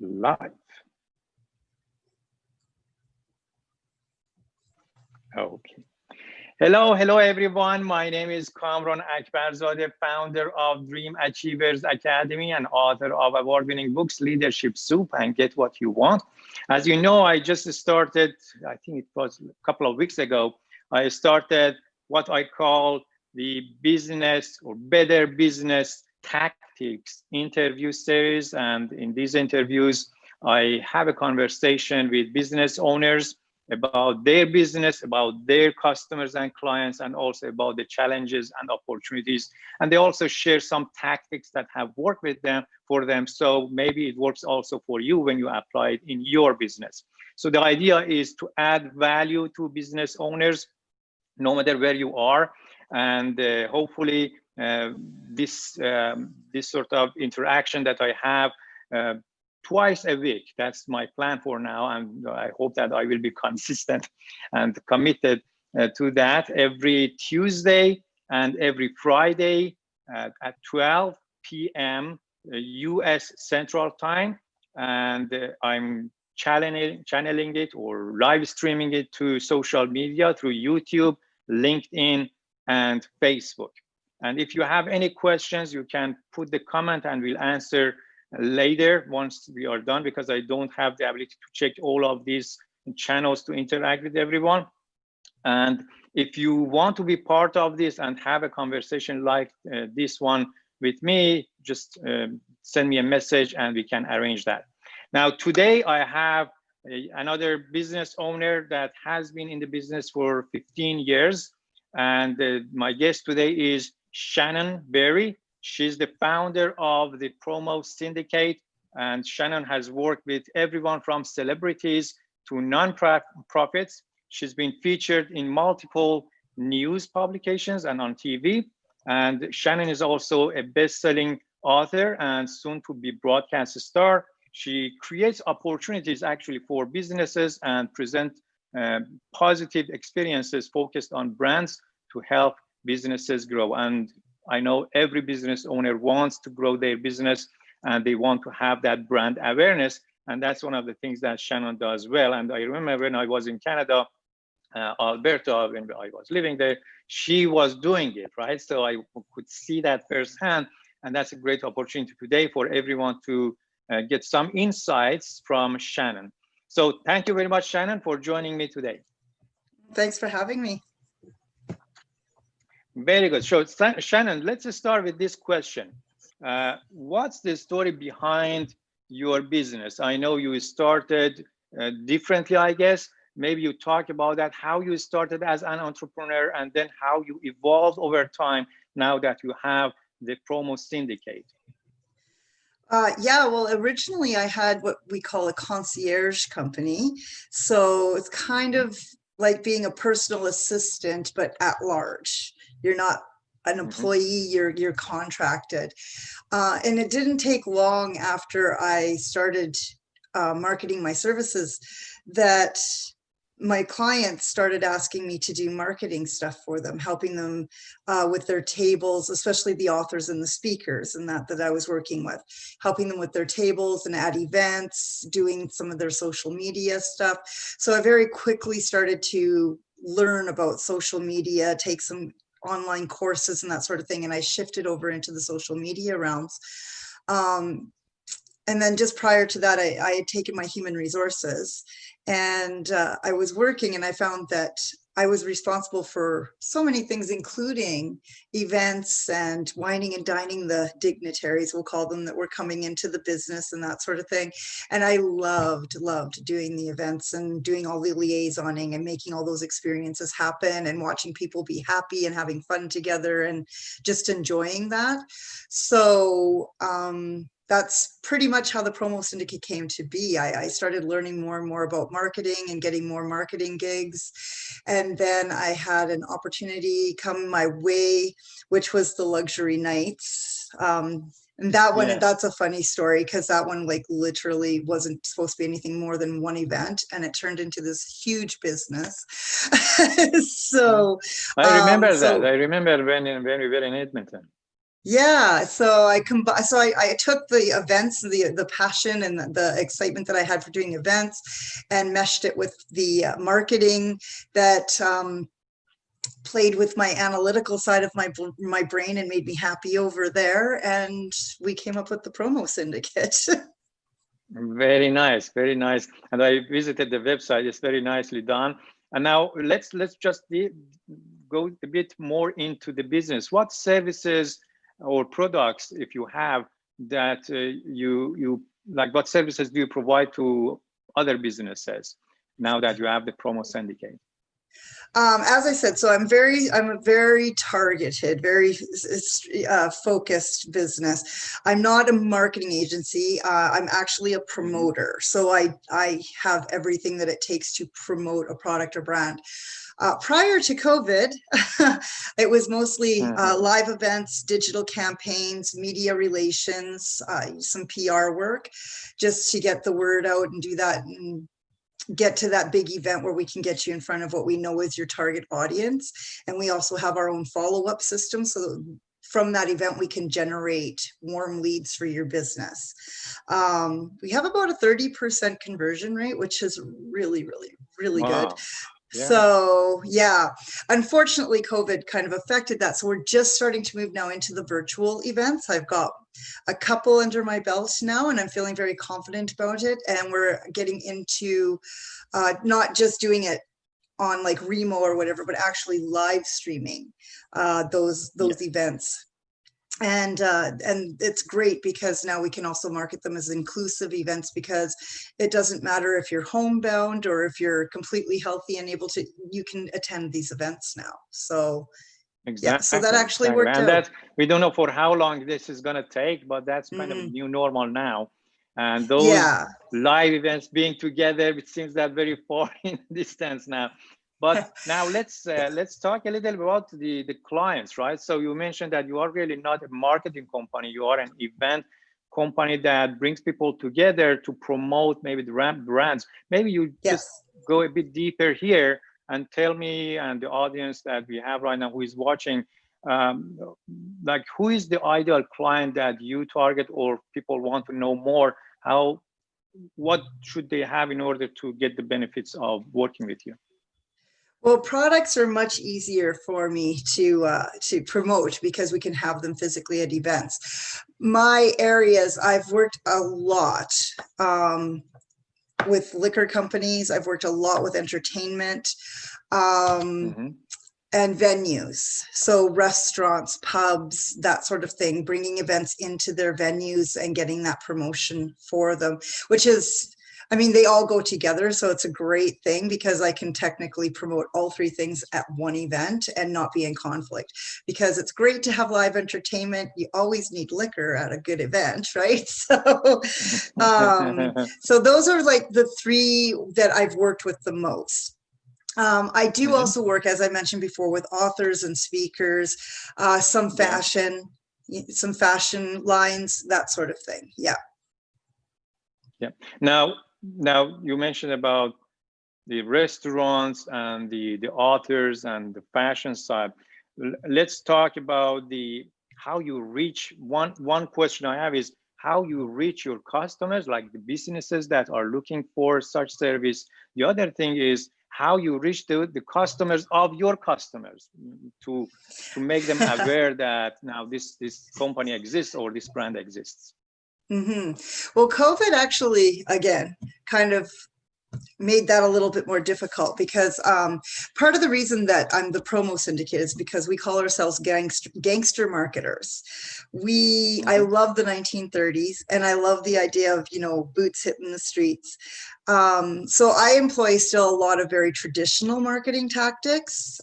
live. Okay. Hello everyone. My name is Kamran Akbarzadeh, founder of Dream Achievers Academy and author of award-winning books, Leadership Soup and Get What You Want. As you know, I just started, I think it was a couple of weeks ago, I started what I call the business or better business tactics interview series. And in these interviews, I have a conversation with business owners about their business, about their customers and clients, and also about the challenges and opportunities. And they also share some tactics that have worked with them for them. So maybe it works also for you when you apply it in your business. So the idea is to add value to business owners, no matter where you are. And hopefully this sort of interaction that I have twice a week, that's my plan for now, and I hope that I will be consistent and committed to that every Tuesday and every Friday at 12 p.m. US Central Time. And I'm channeling it or live streaming it to social media through YouTube, LinkedIn, and Facebook. And if you have any questions, you can put the comment and we'll answer later once we are done, because I don't have the ability to check all of these channels to interact with everyone. And if you want to be part of this and have a conversation like this one with me, just send me a message and we can arrange that. Now, today I have another business owner that has been in the business for 15 years. And my guest today is Shannon Berry. She's the founder of the Promo Syndicate, and Shannon has worked with everyone from celebrities to non-profits. She's been featured in multiple news publications and on TV. And Shannon is also a best-selling author and soon to be broadcast star. She creates opportunities actually for businesses and present positive experiences focused on brands to help businesses grow. And I know every business owner wants to grow their business and they want to have that brand awareness. And that's one of the things that Shannon does well. And I remember when I was in Canada, Alberta, when I was living there, she was doing it, right? So I could see that firsthand. And that's a great opportunity today for everyone to get some insights from Shannon. So thank you very much, Shannon, for joining me today. Thanks for having me. Very good. So Shannon, let's start with this question. What's the story behind your business? I know you started differently, I guess. Maybe you talk about that, how you started as an entrepreneur and then how you evolved over time now that you have the Promo Syndicate. Yeah, well, originally I had what we call a concierge company. So it's kind of like being a personal assistant, but at large. You're not an employee, you're contracted. And it didn't take long after I started marketing my services that my clients started asking me to do marketing stuff for them, helping them with their tables, especially the authors and the speakers and that I was working with, helping them with their tables and at events, doing some of their social media stuff. So I very quickly started to learn about social media, take some online courses and that sort of thing. And I shifted over into the social media realms. And then just prior to that, I had taken my human resources and I was working and I found that I was responsible for so many things, including events and wining and dining the dignitaries, we'll call them, that were coming into the business and that sort of thing. And I loved doing the events and doing all the liaisoning and making all those experiences happen and watching people be happy and having fun together and just enjoying that. So that's pretty much how the Promo Syndicate came to be. I started learning more and more about marketing and getting more marketing gigs. And then I had an opportunity come my way, which was the luxury nights. And that one, that's a funny story because that one like literally wasn't supposed to be anything more than one event and it turned into this huge business. So I remember that. I remember when we were in Edmonton. Yeah, so I took the events, the passion and the excitement that I had for doing events, and meshed it with the marketing that played with my analytical side of my brain and made me happy over there. And we came up with the promo syndicate. Very nice, very nice. And I visited the website. It's very nicely done. And now let's just go a bit more into the business. What services or products, if you have, that you like? What services do you provide to other businesses now that you have the promo syndicate? As I said, so I'm a very targeted, very focused business. I'm not a marketing agency. I'm actually a promoter. So I have everything that it takes to promote a product or brand. Prior to COVID, it was mostly live events, digital campaigns, media relations, some PR work, just to get the word out and do that and get to that big event where we can get you in front of what we know is your target audience. And we also have our own follow-up system. So from that event, we can generate warm leads for your business. We have about a 30% conversion rate, which is really, really, really good. Yeah. So yeah, unfortunately, COVID kind of affected that. So we're just starting to move now into the virtual events. I've got a couple under my belt now, and I'm feeling very confident about it. And we're getting into not just doing it on like Remo or whatever, but actually live streaming those events. And it's great because now we can also market them as inclusive events, because it doesn't matter if you're homebound or if you're completely healthy and able to, you can attend these events now. So exactly. Yeah, so that actually worked and out. That, we don't know for how long this is going to take, but that's kind of new normal now. And those live events being together, it seems that very far in distance now. But now let's talk a little about the clients, right? So you mentioned that you are really not a marketing company. You are an event company that brings people together to promote maybe the brands. Maybe you just go a bit deeper here and tell me and the audience that we have right now who is watching, like who is the ideal client that you target, or people want to know more, what should they have in order to get the benefits of working with you? Well, products are much easier for me to promote because we can have them physically at events. My areas, I've worked a lot with liquor companies. I've worked a lot with entertainment and venues. So restaurants, pubs, that sort of thing, bringing events into their venues and getting that promotion for them, which is, I mean, they all go together. So it's a great thing because I can technically promote all three things at one event and not be in conflict, because it's great to have live entertainment. You always need liquor at a good event, right? So, so those are like the three that I've worked with the most. I do also work, as I mentioned before, with authors and speakers, some fashion lines, that sort of thing. Yeah. Yeah. Now you mentioned about the restaurants and the authors and the fashion side. Let's talk about how you reach. One question I have is how you reach your customers, like the businesses that are looking for such service. The other thing is how you reach the customers of your customers to make them aware that now this company exists or this brand exists. Well, COVID actually, again, kind of made that a little bit more difficult, because part of the reason that I'm the promo syndicate is because we call ourselves gangster marketers. I love the 1930s, and I love the idea of, boots hitting the streets. So I employ still a lot of very traditional marketing tactics,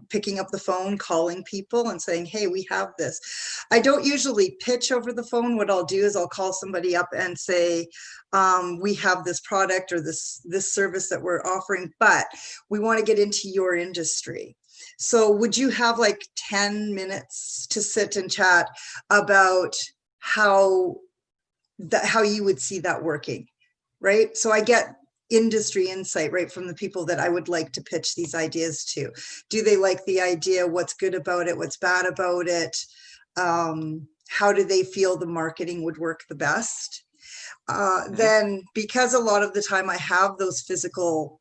picking up the phone, calling people and saying, hey, we have this. I don't usually pitch over the phone. What I'll do is I'll call somebody up and say, we have this product or this service that we're offering, but we want to get into your industry. So would you have like 10 minutes to sit and chat about how you would see that working? Right? So I get industry insight right from the people that I would like to pitch these ideas to. Do they like the idea? What's good about it? What's bad about it? how do they feel the marketing would work the best. Then, because a lot of the time I have those physical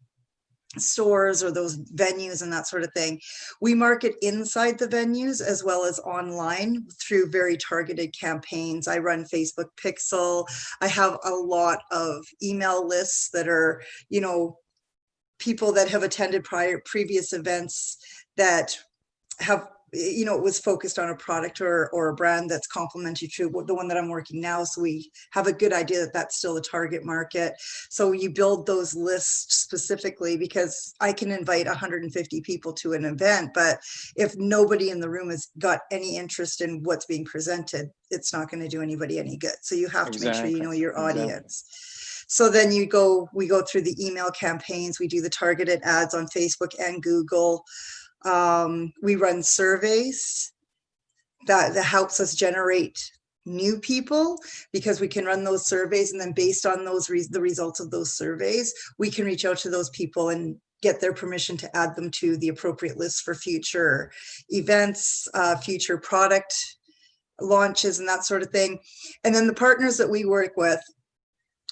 stores or those venues and that sort of thing, we market inside the venues as well as online through very targeted campaigns. I run Facebook Pixel. I have a lot of email lists that are, you know, people that have attended previous events that have, you know, it was focused on a product or a brand that's complementary to the one that I'm working now. So we have a good idea that that's still the target market. So you build those lists specifically, because I can invite 150 people to an event, but if nobody in the room has got any interest in what's being presented, it's not going to do anybody any good. So you have to make sure you know your audience. So then we go through the email campaigns. We do the targeted ads on Facebook and Google. We run surveys that helps us generate new people, because we can run those surveys, and then based on those the results of those surveys, we can reach out to those people and get their permission to add them to the appropriate list for future events, future product launches, and that sort of thing. And then the partners that we work with,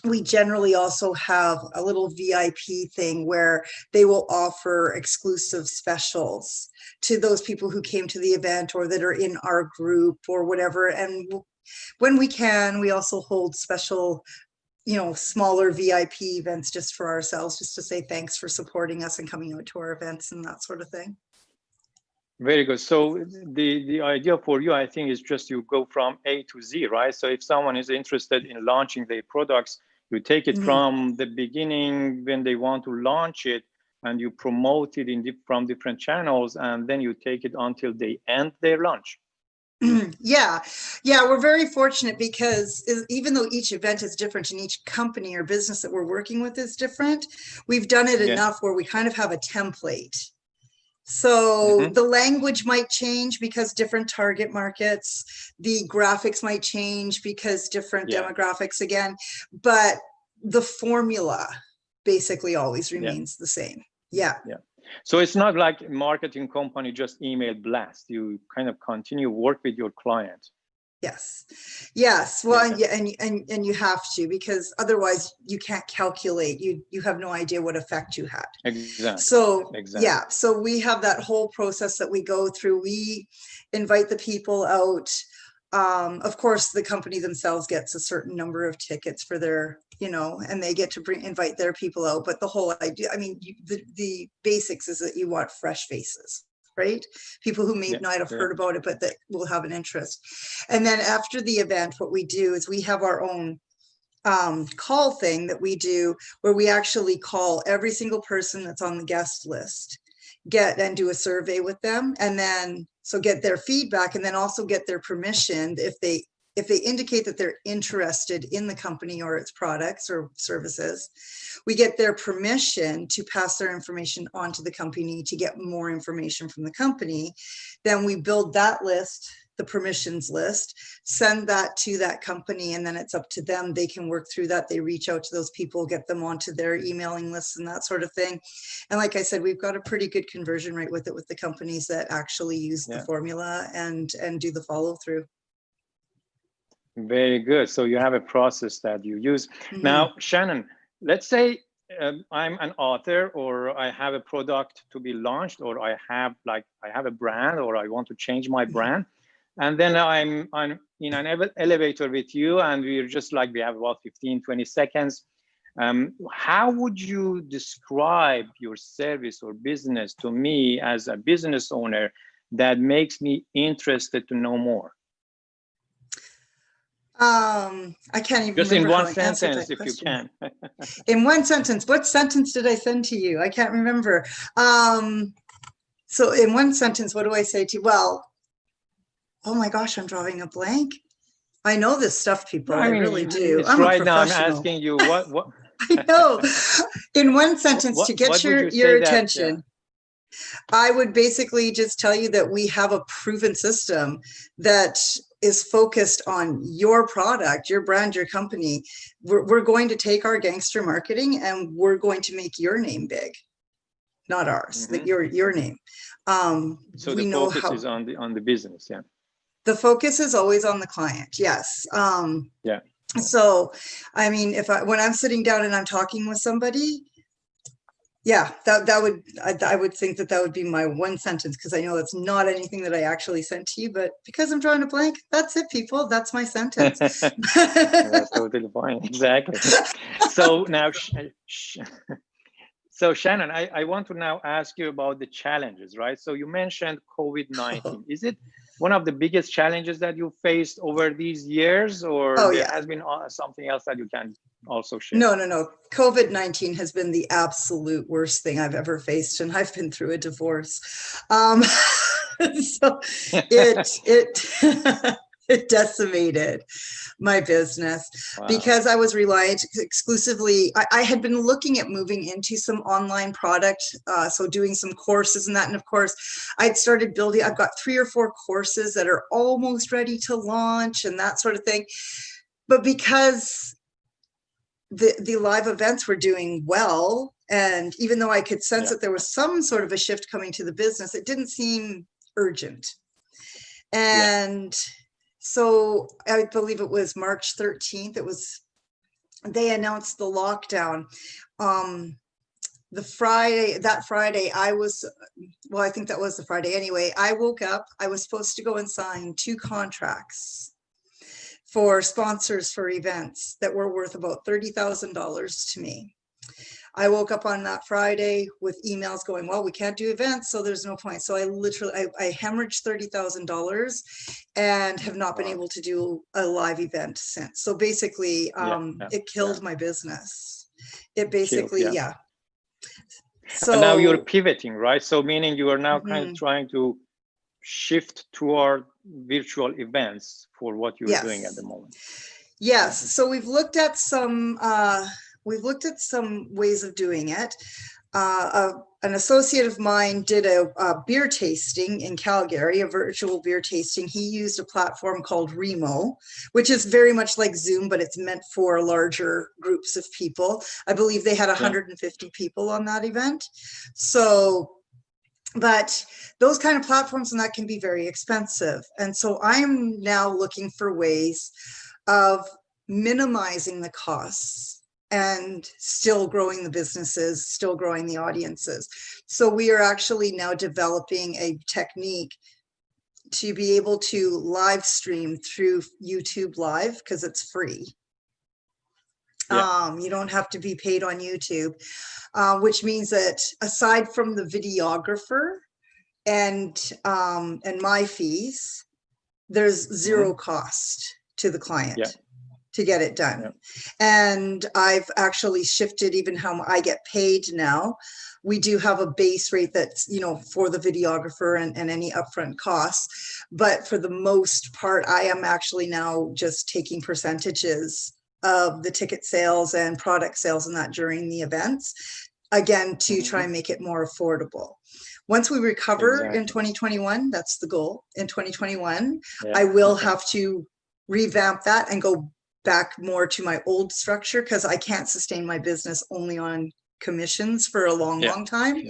we generally also have a little VIP thing where they will offer exclusive specials to those people who came to the event or that are in our group or whatever. And when we can, we also hold special, you know, smaller VIP events just for ourselves, just to say thanks for supporting us and coming out to our events and that sort of thing. Very good. So the idea for you, I think, is just you go from A to Z, right? So if someone is interested in launching their products, you take it from the beginning when they want to launch it, and you promote it from different channels, and then you take it until they end their launch. Yeah, we're very fortunate, because even though each event is different and each company or business that we're working with is different, we've done it enough where we kind of have a template. So the language might change because different target markets, the graphics might change because different demographics again, but the formula basically always remains the same. Yeah. So it's not like a marketing company just email blast. You kind of continue work with your client. Yes. Well, and you have to, because otherwise you can't calculate. You have no idea what effect you had. Exactly. So so we have that whole process that we go through. We invite the people out. Of course, the company themselves gets a certain number of tickets for their, you know, and they get to invite their people out. But the whole idea, I mean, the basics is that you want fresh faces. Right? People who may not have heard about it, but that will have an interest. And then after the event, what we do is we have our own call thing that we do, where we actually call every single person that's on the guest list, and do a survey with them, and then get their feedback, and then also get their permission if they indicate that they're interested in the company or its products or services. We get their permission to pass their information on to the company to get more information from the company. Then we build that list, the permissions list, send that to that company, and then it's up to them. They can work through that. They reach out to those people, get them onto their emailing lists and that sort of thing. And like I said, we've got a pretty good conversion rate with it, with the companies that actually use the formula and do the follow through. Very good. So you have a process that you use. Now, Shannon, let's say I'm an author, or I have a product to be launched, or I have a brand, or I want to change my brand. And then I'm in an elevator with you, and we're just like, we have about 15, 20 seconds. How would you describe your service or business to me as a business owner that makes me interested to know more? I can't even just in one sentence, if you can. In one sentence. What sentence did I send to you? I can't remember. So in one sentence, what do I say to you? Well, oh my gosh, I'm drawing a blank. I know this stuff, people. I really do. I'm right now. I'm asking you what. I know. In one sentence, to get your attention, I would basically just tell you that we have a proven system that is focused on your product, your brand, your company. We're going to take our gangster marketing and we're going to make your name big, not ours, your name. So the focus is on the business, The focus is always on the client. Yes. Yeah. So, I mean, when I'm sitting down and I'm talking with somebody, yeah, I would think that would be my one sentence, because I know that's not anything that I actually sent to you, but because I'm drawing a blank, that's it, people. That's my sentence. That's totally fine. Exactly. So now, so Shannon, I want to now ask you about the challenges, right? So you mentioned COVID-19. Is it one of the biggest challenges that you faced over these years, or Oh there yeah. has been something else that you can also share? No. COVID-19 has been the absolute worst thing I've ever faced, and I've been through a divorce. So it it decimated my business. Wow. Because I was reliant exclusively. I had been looking at moving into some online product, so doing some courses and that. And of course, I'd started building. I've got 3 or 4 courses that are almost ready to launch and that sort of thing. But because the live events were doing well, and even though I could sense that there was some sort of a shift coming to the business, it didn't seem urgent. And so I believe it was March 13th. They announced the lockdown. That Friday, I think that was the Friday. Anyway, I woke up, I was supposed to go and sign 2 contracts for sponsors for events that were worth about $30,000 to me. I woke up on that Friday with emails going, well, we can't do events, so there's no point. So I hemorrhaged $30,000 and have not been able to do a live event since. So basically, it killed my business. It basically, So and now you're pivoting, right? So meaning you are now kind of trying to shift toward virtual events for what you're doing at the moment. Yes. So we've looked at some ways of doing it. An associate of mine did a beer tasting in Calgary, a virtual beer tasting. He used a platform called Remo, which is very much like Zoom, but it's meant for larger groups of people. I believe they had 150 people on that event. So, but those kind of platforms and that can be very expensive. And so I'm now looking for ways of minimizing the costs and still growing the businesses, still growing the audiences. So we are actually now developing a technique to be able to live stream through YouTube Live, because it's free. You don't have to be paid on YouTube, which means that aside from the videographer and my fees, there's zero cost to the client to get it done. And I've actually shifted even how I get paid now. We do have a base rate that's, for the videographer and any upfront costs. But for the most part, I am actually now just taking percentages of the ticket sales and product sales and that during the events, again, to try and make it more affordable. Once we recover in 2021, that's the goal. In 2021, I will have to revamp that and go back more to my old structure, because I can't sustain my business only on commissions for a long time.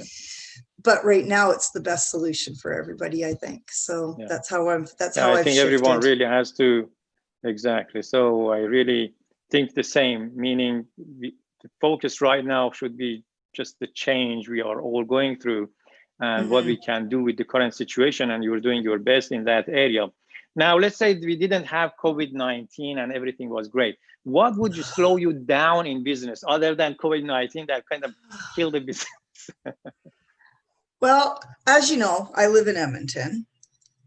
But right now it's the best solution for everybody, I think. So that's how I think everyone really has to. Exactly. So I really think the same, meaning the focus right now should be just the change we are all going through and what we can do with the current situation, and you're doing your best in that area. Now, let's say we didn't have COVID-19 and everything was great. What would you slow you down in business other than COVID-19 that kind of killed the business? Well, as you know, I live in Edmonton.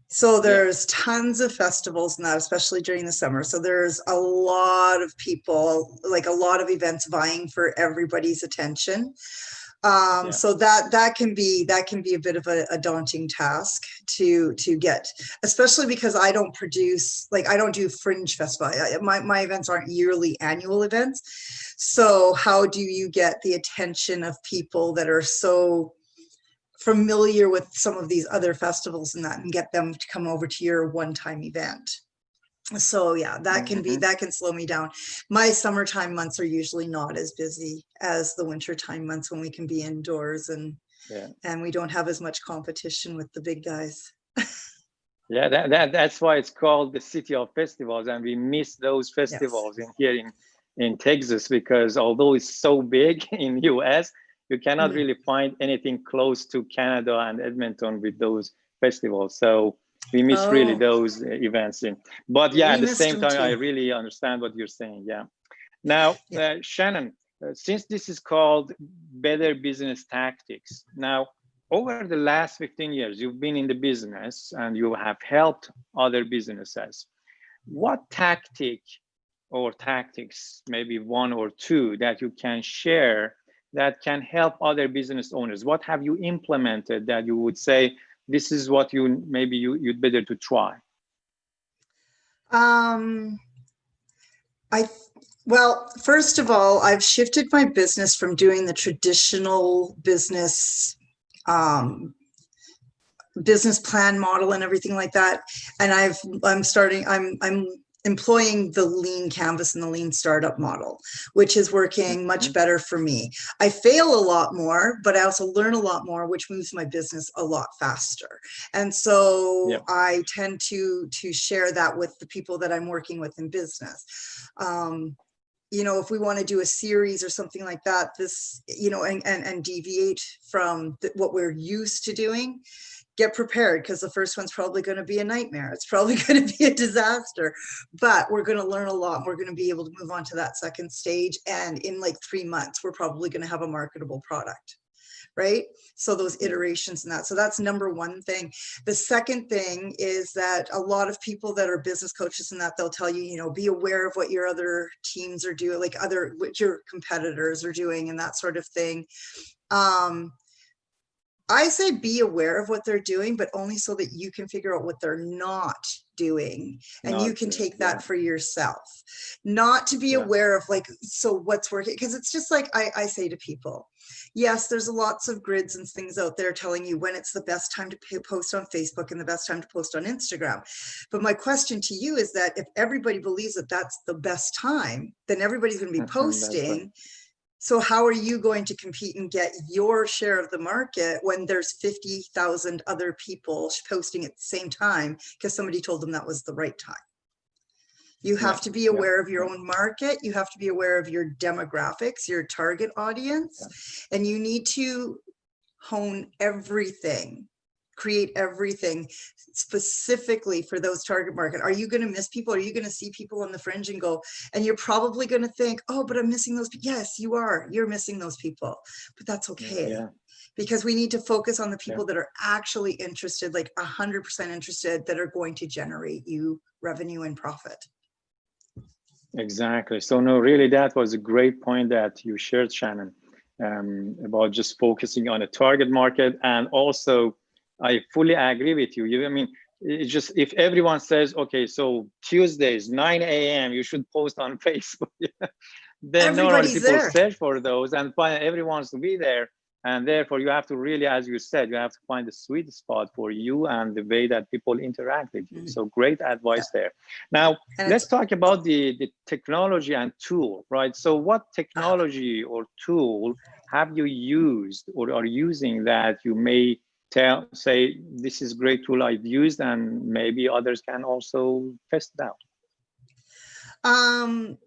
So there's tons of festivals now, especially during the summer. So there's a lot of people, like a lot of events vying for everybody's attention. So that can be a bit of a daunting task to get, especially because I don't do fringe festival. My events aren't yearly annual events. So how do you get the attention of people that are so familiar with some of these other festivals and that, and get them to come over to your one-time event? So that can slow me down. My summertime months are usually not as busy as the wintertime months, when we can be indoors and we don't have as much competition with the big guys. Yeah, that's why it's called the city of festivals, and we miss those Yes. festivals in here in Texas, because although it's so big in US, you cannot Mhm. really find anything close to Canada and Edmonton with those festivals. So we miss really Oh, those events in. But yeah, we at the missed same them time, I too. really understand what you're saying. Yeah. Now, Yeah. Shannon, since this is called Better Business Tactics, now over the last 15 years, you've been in the business and you have helped other businesses. What tactic or tactics, maybe one or two, that you can share that can help other business owners? What have you implemented that you would say, this is what you'd better to try? Um, I Well, first of all, I've shifted my business from doing the traditional business plan model and everything like that. And I'm employing the lean canvas and the lean startup model, which is working much Mhm. better for me. I fail a lot more, but I also learn a lot more, which moves my business a lot faster. And so Yeah. I tend to share that with the people that I'm working with in business. If we want to do a series or something like that, and deviate from what we're used to doing, get prepared, because the first one's probably going to be a nightmare. It's probably going to be a disaster, but we're going to learn a lot. We're going to be able to move on to that second stage. And in like 3 months, we're probably going to have a marketable product. Right. So those iterations and that. So that's number one thing. The second thing is that a lot of people that are business coaches and that, they'll tell you, be aware of what your other teams are doing, like what your competitors are doing and that sort of thing. I say be aware of what they're doing, but only so that you can figure out what they're not doing and you Not can doing. take Yeah. that for yourself. Not to be Yeah. aware of so what's working, because it's just like I say to people, yes, there's lots of grids and things out there telling you when it's the best time to post on Facebook and the best time to post on Instagram. But my question to you is that if everybody believes that that's the best time, then everybody's going to be That's right. posting. So how are you going to compete and get your share of the market when there's 50,000 other people posting at the same time because somebody told them that was the right time? You Yeah. have to be Yeah. aware of your Yeah. own market. You have to be aware of your demographics, your target audience, Yeah. and you need to hone everything, create everything specifically for those target market. Are you going to miss people? Are you going to see people on the fringe and go, and you're probably going to think, oh, but I'm missing those people. Yes, you are. You're missing those people, but that's okay. Yeah. Because we need to focus on the Yeah. people that are actually interested, like 100% interested, that are going to generate you revenue and profit. Exactly. So no, really, that was a great point that you shared, Shannon, about just focusing on a target market. And also, I fully agree with you. I mean, it's just, if everyone says, okay, so Tuesdays, 9 a.m., you should post on Facebook, then normally Everybody's people there. search for those and find everyone's to be there. And therefore, you have to really, as you said, you have to find the sweet spot for you and the way that people interact with you. So great advice there. Now, And let's it's talk about the technology and tool, right? So what technology or tool have you used or are using that you may say, this is great tool I've used and maybe others can also test it out?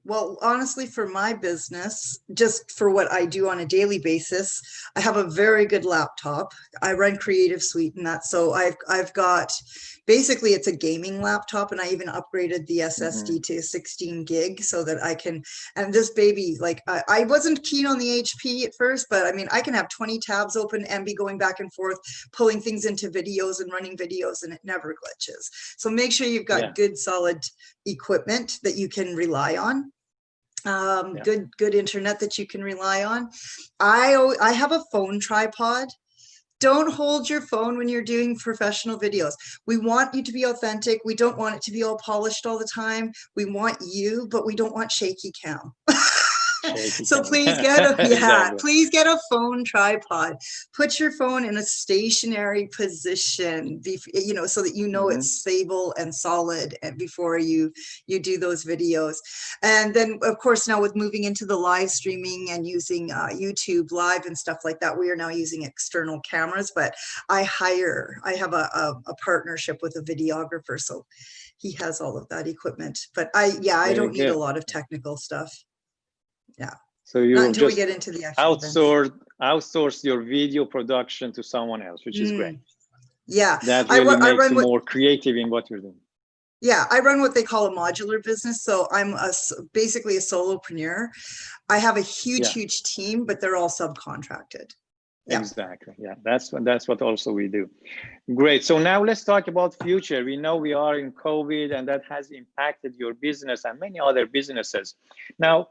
Well, honestly, for my business, just for what I do on a daily basis, I have a very good laptop. I run Creative Suite and that. So I've got, basically it's a gaming laptop, and I even upgraded the SSD to 16 gig so that I can, and this baby, like I wasn't keen on the HP at first, but I mean, I can have 20 tabs open and be going back and forth, pulling things into videos and running videos, and it never glitches. So make sure you've got good, solid equipment that you can rely on. Good internet that you can rely on. I have a phone tripod. Don't hold your phone when you're doing professional videos. We want you to be authentic. We don't want it to be all polished all the time. We want you, but we don't want shaky cam. shaky So camera. please get a, yeah, Exactly. please get a phone tripod. Put your phone in a stationary position, you know, so that you know Mhm. it's stable and solid and before you do those videos. And then of course, now with moving into the live streaming and using YouTube Live and stuff like that, we are now using external cameras, but I have a partnership with a videographer, so he has all of that equipment. But I Very don't need a good. lot of technical stuff. Yeah, So not you until we just get into the actual events. outsource your video production to someone else, which is great. Yeah, That I really I makes run you what more creative in what you're doing. yeah, I run what they call a modular business. So I'm basically a solopreneur. I have a Yeah, huge team, but they're all subcontracted. Yeah. exactly. Yeah, that's what also we do. Great. So now let's talk about future. We know we are in COVID and that has impacted your business and many other businesses. Now,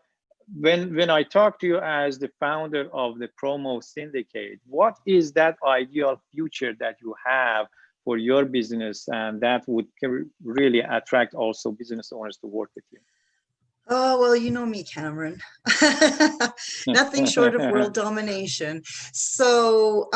when I talk to you as the founder of the Promo Syndicate, what is that ideal future that you have for your business and that would really attract also business owners to work with Oh, well, you know me, Cameron. you? Nothing short of world domination. So,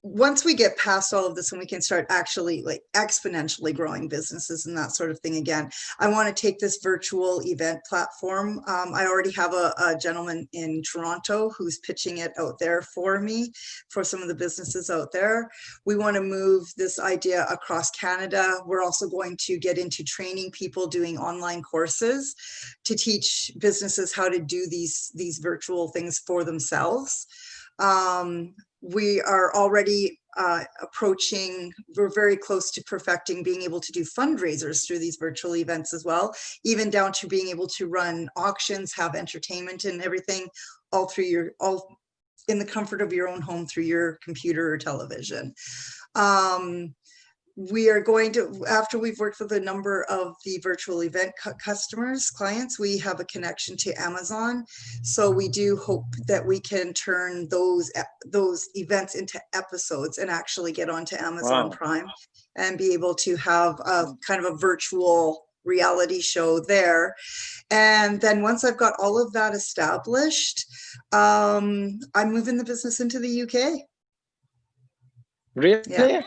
once we get past all of this and we can start actually like exponentially growing businesses and that sort of thing again, I want to take this virtual event platform. I already have a gentleman in Toronto who's pitching it out there for me, for some of the businesses out there. We want to move this idea across Canada. We're also going to get into training people doing online courses to teach businesses how to do these virtual things for themselves. We are already we're very close to perfecting being able to do fundraisers through these virtual events as well, even down to being able to run auctions, have entertainment and everything all in the comfort of your own home through your computer or television. We are going to, after we've worked with a number of the virtual event clients, we have a connection to Amazon. So we do hope that we can turn those events into episodes and actually get onto Amazon Wow. Prime and be able to have a kind of a virtual reality show there. And then once I've got all of that established, I'm moving the business into the UK. Really? Yeah.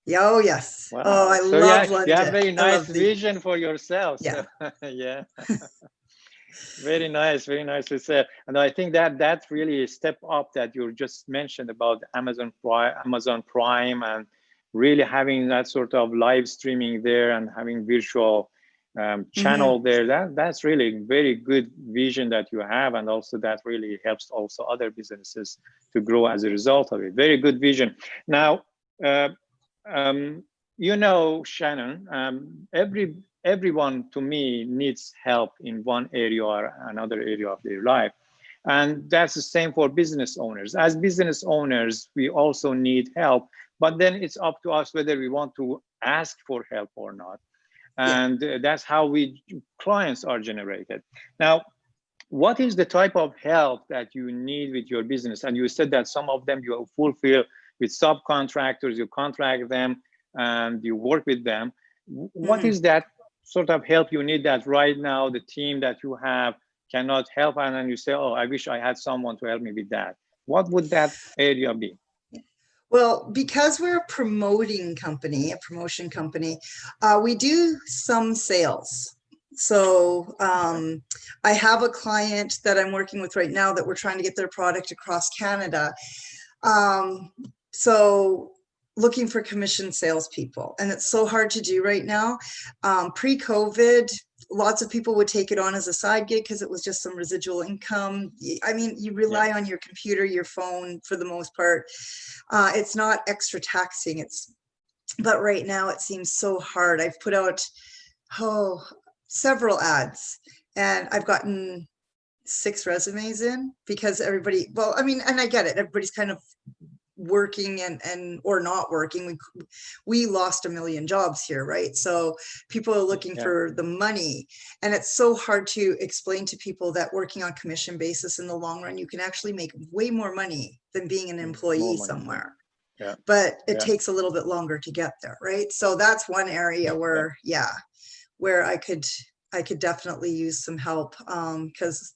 Yeah, oh yes. Oh, Wow. I So love yeah, you have London. very I nice love the, vision for yourself. yeah. So yeah. Very nice, very nicely said. And I think that really a step up that you just mentioned about Amazon Prime and really having that sort of live streaming there and having virtual channel there. That's really very good vision that you have, and also that really helps also other businesses to grow as a result of it. Very good vision. Now, you know, Shannon, everyone to me needs help in one area or another area of their life. And that's the same for business owners. As business owners, we also need help, but then it's up to us whether we want to ask for help or not. Yeah. And that's how clients are generated. Now, what is the type of help that you need with your business? And you said that some of them you fulfill with subcontractors, you contract them and you work with them. What is that sort of help you need that right now the team that you have cannot help, and then you say, oh, I wish I had someone to help me with that? What would that area be? Well, because we're a promotion company, we do some sales. So I have a client that I'm working with right now that we're trying to get their product across Canada. So looking for commission salespeople, and it's so hard to do right now. Pre-COVID, lots of people would take it on as a side gig because it was just some residual income. I mean, you rely on your computer, your phone for the most part. It's not extra taxing. But right now it seems so hard. I've put out several ads, and I've gotten 6 resumes in because everybody, well, I mean, and I get it. Everybody's kind of working and or not working. We lost 1 million jobs here, right? So people are looking for the money, and it's so hard to explain to people that working on commission basis in the long run, you can actually make way more money than being an employee somewhere. But it takes a little bit longer to get there, right? So that's one area where where I could definitely use some help, because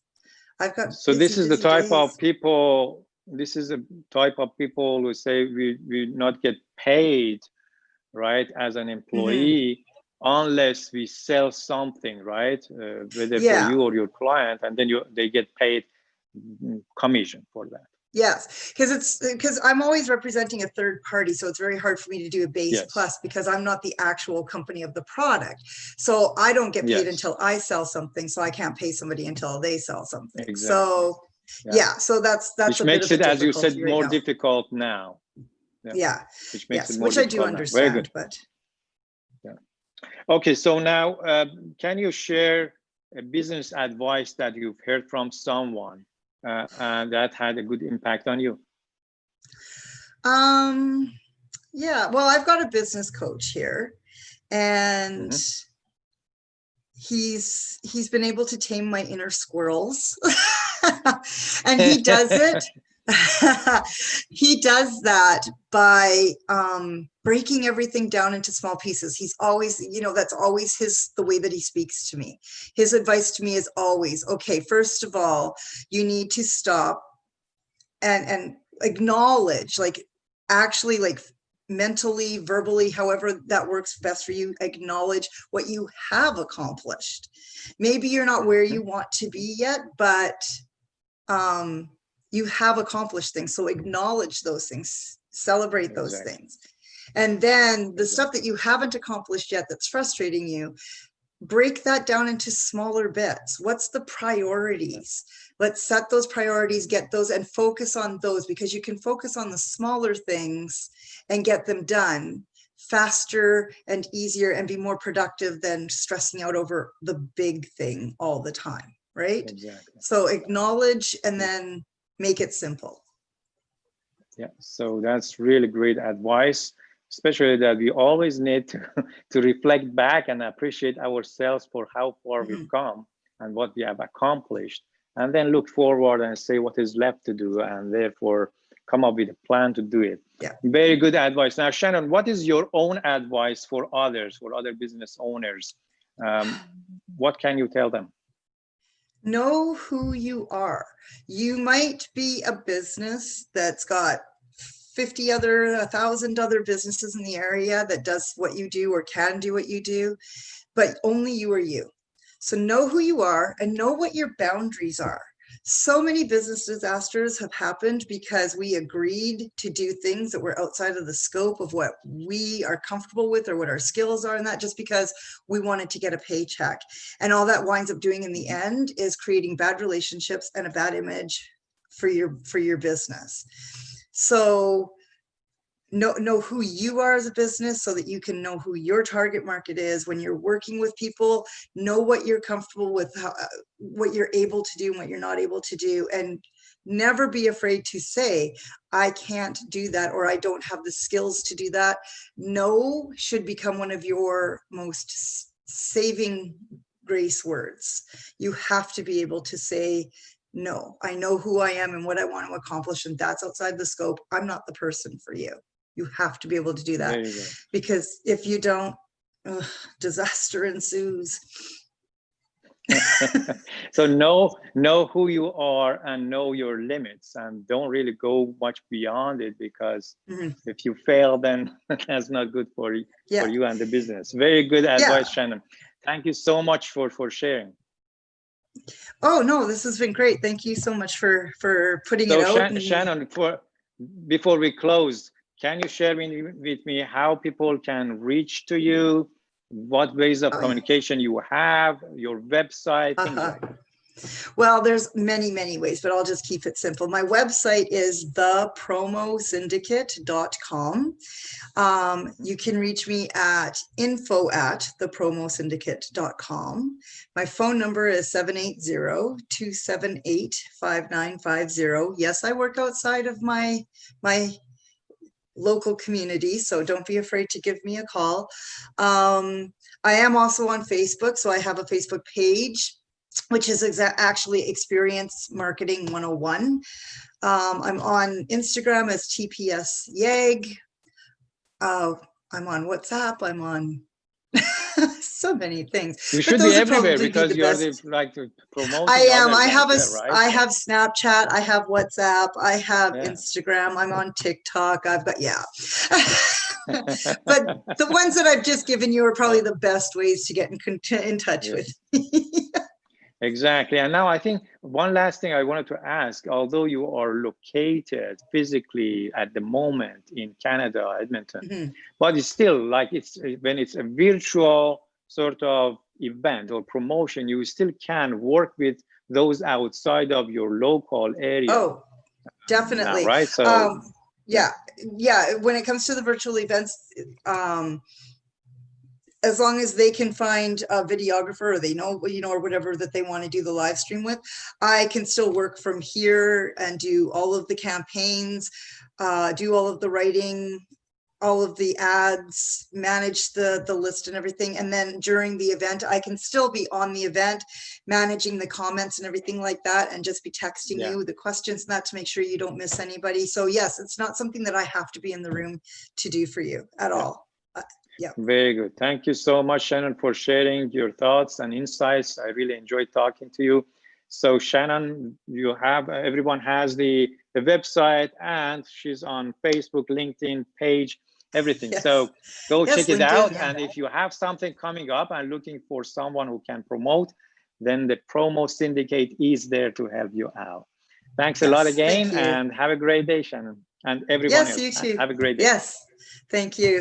I've got So this busy, is the busy type of days. people, this is a type of people who say we not get paid, right, as an employee unless we sell something, right, whether for Yeah. you or your client, and then they get paid commission for that. Yes, because I'm always representing a third party, so it's very hard for me to do a base Yes. plus because I'm not the actual company of the product. So I don't get paid Yes. until I sell something, so I can't pay somebody until they sell something. Exactly. So yeah, so that's which a bit makes of a it, as you said, difficulty right more now. difficult now. Yeah, which makes it yes, more which I do difficult now. Very understand, good. but Yeah. Okay, so now can you share a business advice that you've heard from someone and that had a good impact on you? yeah, well, I've got a business coach here, and he's been able to tame my inner squirrels. And he does it. He does that by breaking everything down into small pieces. He's always, that's always the way that he speaks to me. His advice to me is always, okay, first of all, you need to stop and acknowledge, actually, mentally, verbally, however that works best for you, acknowledge what you have accomplished. Maybe you're not where you want to be yet, but you have accomplished things. So acknowledge those things, celebrate those things. And then the stuff that you haven't accomplished yet that's frustrating you, break that down into smaller bits. What's the priorities? Let's set those priorities, get those, and focus on those, because you can focus on the smaller things and get them done faster and easier and be more productive than stressing out over the big thing all the time, right? Exactly. So acknowledge and then make it simple. Yeah, so that's really great advice, especially that we always need to reflect back and appreciate ourselves for how far we've come and what we have accomplished, and then look forward and say what is left to do, and therefore come up with a plan to do it. Yeah. Very good advice. Now, Shannon, what is your own advice for others, for other business owners? What can you tell them? Know who you are. You might be a business that's got 1,000 other businesses in the area that does what you do or can do what you do, but only you are you. So know who you are and know what your boundaries are. So many business disasters have happened because we agreed to do things that were outside of the scope of what we are comfortable with or what our skills are, and that just because we wanted to get a paycheck. And all that winds up doing in the end is creating bad relationships and a bad image for your business. So know who you are as a business so that you can know who your target market is. When you're working with people, know what you're comfortable with, what you're able to do and what you're not able to do. And never be afraid to say, I can't do that, or I don't have the skills to do that. No should become one of your most saving grace words. You have to be able to say, no, I know who I am and what I want to accomplish, and that's outside the scope. I'm not the person for you. You have to be able to do that, because if you don't, disaster ensues. So know who you are and know your limits, and don't really go much beyond it, because if you fail, then that's not good for you, for you and the business. Very good advice, Shannon. Thank you so much for sharing. Oh no, this has been great. Thank you so much for putting it out. Shannon, before we close, can you share with me how people can reach to you, what ways of communication you have, your website, things like that? Well, there's many ways, but I'll just keep it simple. My website is thepromosyndicate.com. You can reach me at info@thepromosyndicate.com. My phone number is 780-278-5950. Yes, I work outside of my local community, so don't be afraid to give me a call. I am also on Facebook, so I have a Facebook page, which is actually Experience Marketing 101. I'm on Instagram as TPS Yag. I'm on WhatsApp. I'm on So many things. You But should be those would everywhere probably be because the you're best. like promoting. I am. other I have ones there, right? I have Snapchat. I have WhatsApp. I have Yeah. Instagram. I'm on TikTok. I've got, yeah. But the ones that I've just given you are probably the best ways to get in touch Yes. with me. Exactly. And now I think one last thing I wanted to ask, although you are located physically at the moment in Canada, Edmonton, Mhm. but it's still like when it's a virtual sort of event or promotion, you still can work with those outside of your local area. Oh, definitely. Now, right? So Yeah. When it comes to the virtual events, as long as they can find a videographer, or they know, or whatever that they want to do the live stream with, I can still work from here and do all of the campaigns, do all of the writing, all of the ads, manage the list and everything. And then during the event, I can still be on the event, managing the comments and everything like that, and just be texting you the questions and that to make sure you don't miss anybody. So yes, it's not something that I have to be in the room to do for you at all. Yeah. Very good. Thank you so much, Shannon, for sharing your thoughts and insights. I really enjoyed talking to you. So Shannon, everyone has the website, and she's on Facebook, LinkedIn page, everything. Yes. So go check it LinkedIn, out. yeah. And if you have something coming up and looking for someone who can promote, then the Promo Syndicate is there to help you out. Thanks a lot again, and have a great day, Shannon, and everyone else. Yes, you too. Have a great day. Yes, thank you.